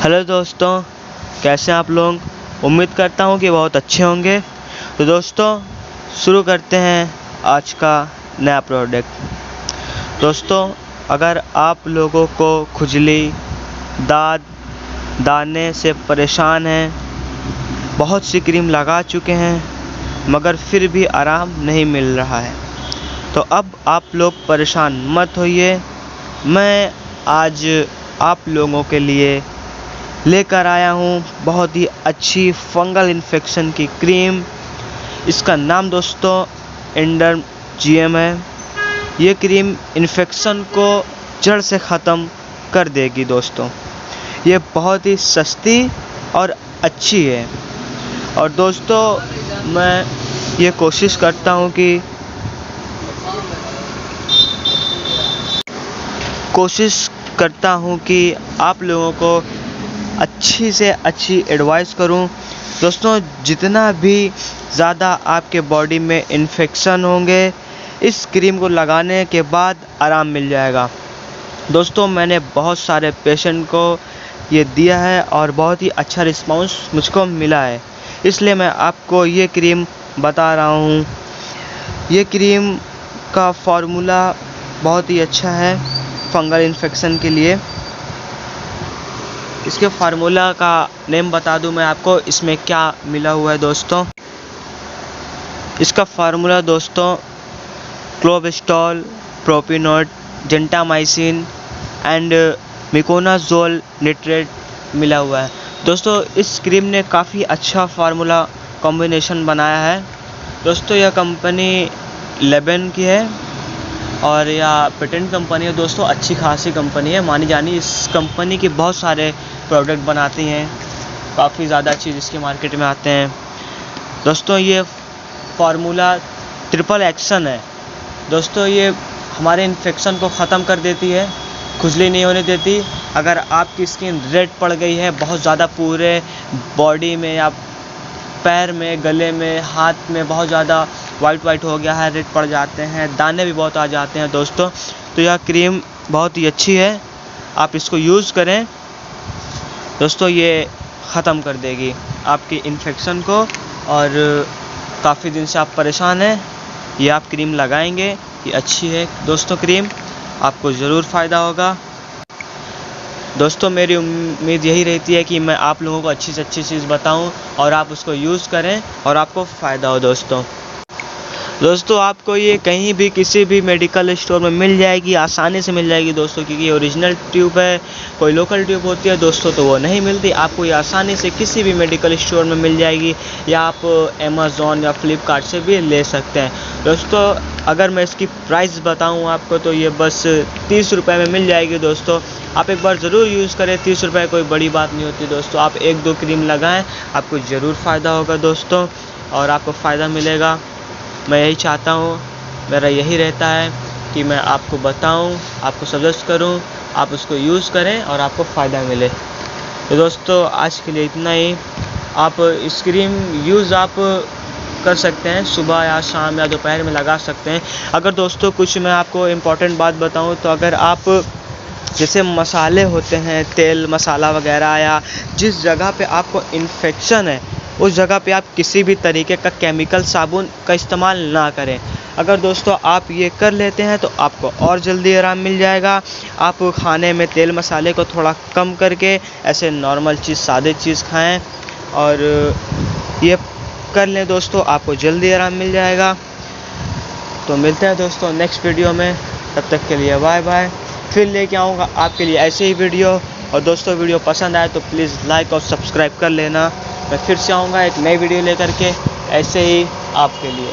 Hello दोस्तों, कैसे हैं आप लोग। उम्मीद करता हूं कि बहुत अच्छे होंगे। तो दोस्तों शुरू करते हैं आज का नया प्रोडक्ट। दोस्तों अगर आप लोगों को खुजली, दाने से परेशान हैं, बहुत सी क्रीम लगा चुके हैं मगर फिर भी आराम नहीं मिल रहा है, तो अब आप लोग परेशान मत होइए। मैं आज आप लोगों के लिए लेकर आया हूँ बहुत ही अच्छी फंगल इन्फेक्शन की क्रीम। इसका नाम दोस्तों एंडर्म GM है। ये क्रीम इन्फेक्शन को जड़ से ख़त्म कर देगी दोस्तों। ये बहुत ही सस्ती और अच्छी है। और दोस्तों मैं ये कोशिश करता हूँ कि आप लोगों को अच्छी से अच्छी एडवाइस करूं। दोस्तों जितना भी ज़्यादा आपके बॉडी में इन्फेक्शन होंगे, इस क्रीम को लगाने के बाद आराम मिल जाएगा। दोस्तों मैंने बहुत सारे पेशेंट को ये दिया है और बहुत ही अच्छा रिस्पांस मुझको मिला है, इसलिए मैं आपको ये क्रीम बता रहा हूँ। ये क्रीम का फार्मूला बहुत ही अच्छा है फंगल इन्फेक्शन के लिए। इसके फार्मूला का नेम बता दूं मैं आपको, इसमें क्या मिला हुआ है दोस्तों। इसका फार्मूला दोस्तों क्लोबेस्टॉल, प्रोपिनोट, जेंटामाइसिन एंड मिकोनाजोल निट्रेट मिला हुआ है। दोस्तों इस क्रीम ने काफ़ी अच्छा फार्मूला कॉम्बिनेशन बनाया है। दोस्तों यह कंपनी लेबन की है और यह पेटेंट कंपनी है दोस्तों, अच्छी खासी कंपनी है, मानी जानी। इस कंपनी की बहुत सारे प्रोडक्ट बनाती हैं, काफ़ी ज़्यादा चीज़ इसके मार्केट में आते हैं। दोस्तों ये फार्मूला ट्रिपल एक्शन है दोस्तों। ये हमारे इन्फेक्शन को ख़त्म कर देती है, खुजली नहीं होने देती। अगर आपकी स्किन रेड पड़ गई है बहुत ज़्यादा, पूरे बॉडी में या पैर में, गले में, हाथ में बहुत ज़्यादा वाइट हो गया है, रेड पड़ जाते हैं, दाने भी बहुत आ जाते हैं दोस्तों, तो यह क्रीम बहुत ही अच्छी है। आप इसको यूज़ करें दोस्तों, ये ख़त्म कर देगी आपकी इन्फेक्शन को। और काफ़ी दिन से आप परेशान हैं, ये आप क्रीम लगाएंगे, ये अच्छी है दोस्तों क्रीम, आपको ज़रूर फ़ायदा होगा। दोस्तों मेरी उम्मीद यही रहती है कि मैं आप लोगों को अच्छी से अच्छी चीज़ बताऊं और आप उसको यूज़ करें और आपको फ़ायदा हो दोस्तों आपको ये कहीं भी किसी भी मेडिकल स्टोर में मिल जाएगी, आसानी से मिल जाएगी दोस्तों, क्योंकि ओरिजिनल ट्यूब है। कोई लोकल ट्यूब होती है दोस्तों तो वो नहीं मिलती, आपको ये आसानी से किसी भी मेडिकल स्टोर में मिल जाएगी, या आप अमेज़ॉन या फ्लिपकार्ट से भी ले सकते हैं दोस्तों। अगर मैं इसकी प्राइस बताऊं आपको तो ये बस 30 रुपये में मिल जाएगी दोस्तों। आप एक बार ज़रूर यूज़ करें, 30 रुपये कोई बड़ी बात नहीं होती दोस्तों। आप 1-2 क्रीम लगाएं, आपको ज़रूर फ़ायदा होगा दोस्तों और आपको फ़ायदा मिलेगा। मैं यही चाहता हूँ, मेरा यही रहता है कि मैं आपको बताऊँ, आपको सजेस्ट करूँ, आप उसको यूज़ करें और आपको फ़ायदा मिले। तो दोस्तों आज के लिए इतना ही। आप इस क्रीम यूज़ आप कर सकते हैं, सुबह या शाम या दोपहर में लगा सकते हैं। अगर दोस्तों कुछ मैं आपको इम्पॉर्टेंट बात बताऊँ तो अगर आप जैसे मसाले होते हैं, तेल मसाला वगैरह, या जिस जगह पे आपको इन्फेक्शन है उस जगह पे आप किसी भी तरीके का केमिकल साबुन का इस्तेमाल ना करें। अगर दोस्तों आप ये कर लेते हैं तो आपको और जल्दी आराम मिल जाएगा। आप खाने में तेल मसाले को थोड़ा कम करके ऐसे नॉर्मल चीज़, सादे चीज़ खाएं और ये कर लें दोस्तों, आपको जल्दी आराम मिल जाएगा। तो मिलते हैं दोस्तों नेक्स्ट वीडियो में, तब तक के लिए बाय बाय। फिर लेके आऊँगा आपके लिए ऐसे ही वीडियो। और दोस्तों वीडियो पसंद आए तो प्लीज़ लाइक और सब्सक्राइब कर लेना। मैं फिर से आऊँगा एक नई वीडियो लेकर के ऐसे ही आपके लिए।